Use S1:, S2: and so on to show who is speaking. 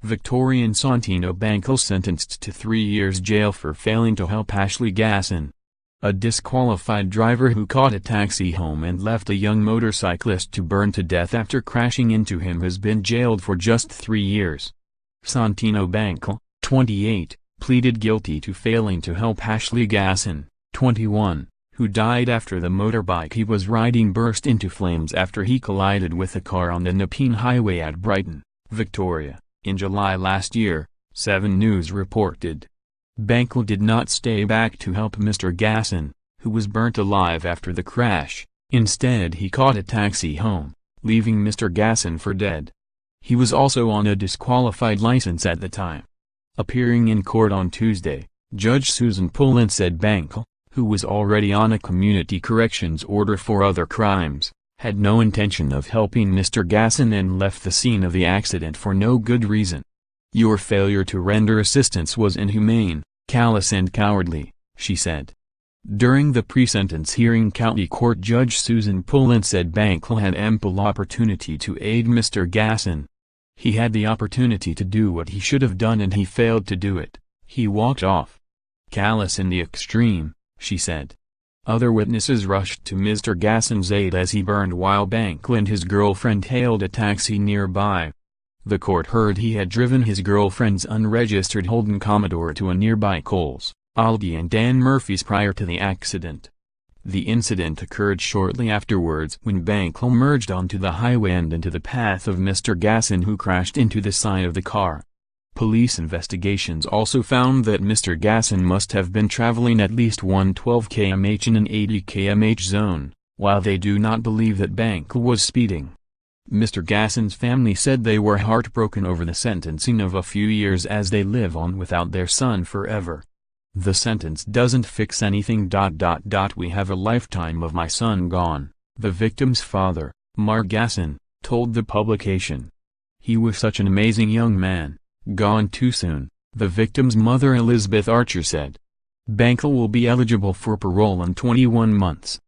S1: Victorian Santino Bankal sentenced to 3 years jail for failing to help Ashleigh Gason. A disqualified driver who caught a taxi home and left a young motorcyclist to burn to death after crashing into him has been jailed for just 3 years. Santino Bankal, 28, pleaded guilty to failing to help Ashleigh Gason, 21, who died after the motorbike he was riding burst into flames after he collided with a car on the Nepean Highway at Brighton, Victoria, in July last year, 7 News reported. Bankal did not stay back to help Mr. Gason, who was burnt alive after the crash. Instead he caught a taxi home, leaving Mr. Gason for dead. He was also on a disqualified license at the time. Appearing in court on Tuesday, Judge Susan Pullen said Bankal, who was already on a community corrections order for other crimes, had no intention of helping Mr. Gason and left the scene of the accident for no good reason. "Your failure to render assistance was inhumane, callous and cowardly," she said. During the pre-sentence hearing, County Court Judge Susan Pullen said Bankal had ample opportunity to aid Mr. Gason. "He had the opportunity to do what he should have done and he failed to do it. He walked off. Callous in the extreme," she said. Other witnesses rushed to Mr. Gason's aid as he burned while Bankal and his girlfriend hailed a taxi nearby. The court heard he had driven his girlfriend's unregistered Holden Commodore to a nearby Coles, Aldi and Dan Murphy's prior to the accident. The incident occurred shortly afterwards when Bankal merged onto the highway and into the path of Mr. Gason, who crashed into the side of the car. Police investigations also found that Mr. Gason must have been traveling at least 112 km/h in an 80 km/h zone, while they do not believe that Bankal was speeding. Mr. Gason's family said they were heartbroken over the sentencing of a few years as they live on without their son forever. "The sentence doesn't fix anything. We have a lifetime of my son gone," the victim's father, Mark Gason, told the publication. "He was such an amazing young man, gone too soon," the victim's mother Elizabeth Archer said. Bankal will be eligible for parole in 21 months.